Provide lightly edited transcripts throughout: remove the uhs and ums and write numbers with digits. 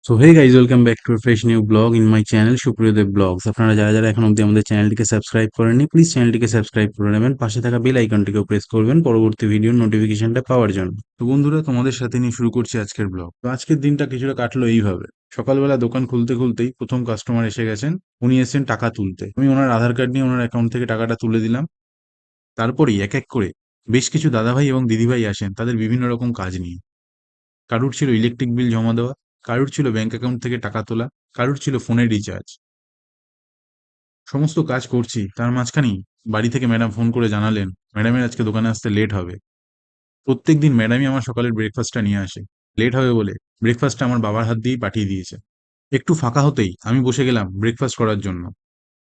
So hey guys, welcome back to fresh new vlog in my channel Supriyadeb vlogs. আপনারা যারা যারা এখন অবধি আমাদের চ্যানেলটিকে সাবস্ক্রাইব করেননি, প্লিজ চ্যানেলটিকে সাবস্ক্রাইব করে নেবেন। পাশে থাকা বেল আইকনটিকেও প্রেস করবেন পরবর্তী ভিডিওর নোটিফিকেশনটা পাওয়ার জন্য। তো বন্ধুরা, তোমাদের সাথে নিয়ে শুরু করছি আজকের ব্লগ। তো আজকের দিনটা কিছুটা কাটলো এইভাবে। সকালবেলা দোকান খুলতে খুলতেই প্রথম কাস্টমার এসে গেছেন। উনি এসেছেন টাকা তুলতে। আমি ওনার আধার কার্ড নিয়ে ওনার অ্যাকাউন্ট থেকে টাকাটা তুলে দিলাম। তারপরেই এক এক করে বেশ কিছু দাদাভাই এবং দিদিভাই আসেন তাদের বিভিন্ন রকম কাজ নিয়ে। কারুর ছিল ইলেকট্রিক বিল জমা দেওয়া, কারুর ছিল ব্যাংক অ্যাকাউন্ট থেকে টাকা তোলা, কারুর ছিল ফোনের রিচার্জ। সমস্ত কাজ করছি, তার মাঝখানেই বাড়ি থেকে ম্যাডাম ফোন করে জানালেন ম্যাডামের আজকে দোকানে আসতে লেট হবে। প্রত্যেকদিন ম্যাডামই আমার সকালের ব্রেকফাস্টটা নিয়ে আসে। লেট হবে বলে ব্রেকফাস্টটা আমার বাবার হাত দিয়েই পাঠিয়ে দিয়েছে। একটু ফাঁকা হতেই আমি বসে গেলাম ব্রেকফাস্ট করার জন্য।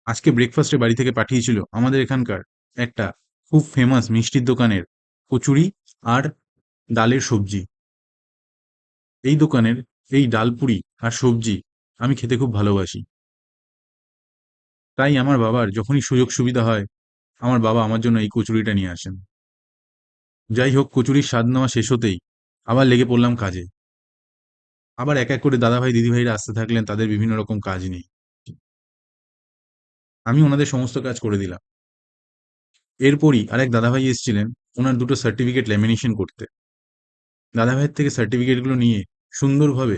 আজকে ব্রেকফাস্টে বাড়ি থেকে পাঠিয়েছিল আমাদের এখানকার একটা খুব ফেমাস মিষ্টির দোকানের কচুরি আর ডালের সবজি। এই দোকানের এই ডালপুরি আর সবজি আমি খেতে খুব ভালোবাসি। তাই আমার বাবার যখনই সুযোগ সুবিধা হয়, আমার বাবা আমার জন্য এই কচুরিটা নিয়ে আসেন। যাই হোক, কচুরির স্বাদ নেওয়া শেষ হতেই আবার লেগে পড়লাম কাজে। আবার এক এক করে দাদাভাই দিদিভাইরা আসতে থাকলেন তাদের বিভিন্ন রকম কাজ নিয়ে। আমি ওনাদের সমস্ত কাজ করে দিলাম। এরপরই আরেক দাদাভাই এসেছিলেন ওনার দুটো সার্টিফিকেট ল্যামিনেশন করতে। দাদাভাইয়ের থেকে সার্টিফিকেটগুলো নিয়ে সুন্দরভাবে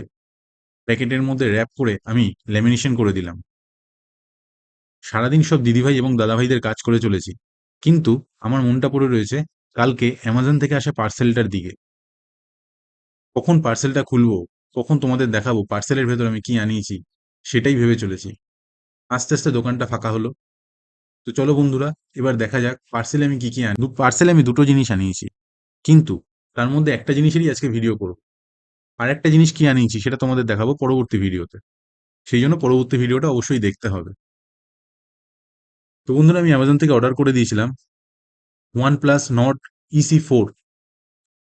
প্যাকেটের মধ্যে র্যাপ করে আমি ল্যামিনেশন করে দিলাম। সারাদিন সব দিদিভাই এবং দাদাভাইদের কাজ করে চলেছি, কিন্তু আমার মনটা পড়ে রয়েছে কালকে অ্যামাজন থেকে আসা পার্সেলটার দিকে। কখন পার্সেলটা খুলবো, কখন তোমাদের দেখাবো পার্সেলের ভেতর আমি কি আনিয়েছি, সেটাই ভেবে চলেছি। আস্তে আস্তে দোকানটা ফাঁকা হলো। তো চলো বন্ধুরা, এবার দেখা যাক পার্সেলে আমি কি কি আনি। পার্সেলে আমি দুটো জিনিস আনিয়েছি, কিন্তু তার মধ্যে একটা জিনিসেরই আজকে ভিডিও করব। আর একটা জিনিস কি আনিয়েছি সেটা তোমাদের দেখাবো পরবর্তী ভিডিওতে। সেই জন্য পরবর্তী ভিডিওটা অবশ্যই দেখতে হবে। তো বন্ধুরা, আমি অ্যামাজন থেকে অর্ডার করে দিয়েছিলাম OnePlus Nord EC4।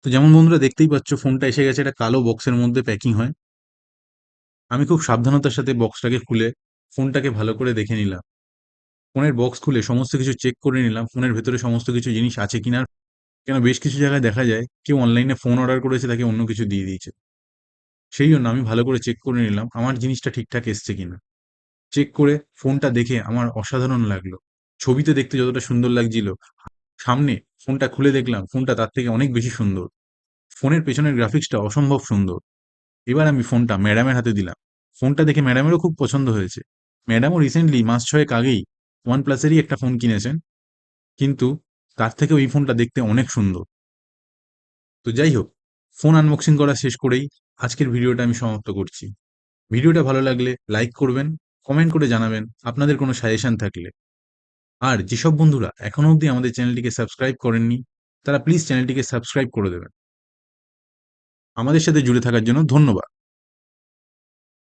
তো যেমন বন্ধুরা দেখতেই পাচ্ছ, ফোনটা এসে গেছে একটা কালো বক্সের মধ্যে প্যাকিং হয়। আমি খুব সাবধানতার সাথে বক্সটাকে খুলে ফোনটাকে ভালো করে দেখে নিলাম। ফোনের বক্স খুলে সমস্ত কিছু চেক করে নিলাম ফোনের ভেতরে সমস্ত কিছু জিনিস আছে কিনা। কেন বেশ কিছু জায়গায় দেখা যায় কেউ অনলাইনে ফোন অর্ডার করেছে, তাকে অন্য কিছু দিয়ে দিয়েছে। সেই জন্য আমি ভালো করে চেক করে নিলাম আমার জিনিসটা ঠিকঠাক এসছে কিনা। চেক করে ফোনটা দেখে আমার অসাধারণ লাগলো। ছবিতে দেখতে যতটা সুন্দর লাগছিল, সামনে ফোনটা খুলে দেখলাম ফোনটা তার থেকে অনেক বেশি সুন্দর। ফোনের পেছনের গ্রাফিক্সটা অসম্ভব সুন্দর। এবার আমি ফোনটা ম্যাডামের হাতে দিলাম। ফোনটা দেখে ম্যাডামেরও খুব পছন্দ হয়েছে। ম্যাডামও রিসেন্টলি মাস ছয়েক আগেই OnePlus-এরই একটা ফোন কিনেছেন, কিন্তু তার থেকেও এই ফোনটা দেখতে অনেক সুন্দর। তো যাই হোক, ফোন আনবক্সিং করা শেষ করেই আজকের ভিডিওটা আমি সমাপ্ত করছি। ভিডিওটা ভালো লাগলে লাইক করবেন, কমেন্ট করে জানাবেন আপনাদের কোনো সাজেশন থাকলে। আর যেসব বন্ধুরা এখনো অবধি আমাদের চ্যানেলটিকে সাবস্ক্রাইব করেননি, তারা প্লিজ চ্যানেলটিকে সাবস্ক্রাইব করে দেবেন। আমাদের সাথে জুড়ে থাকার জন্য ধন্যবাদ।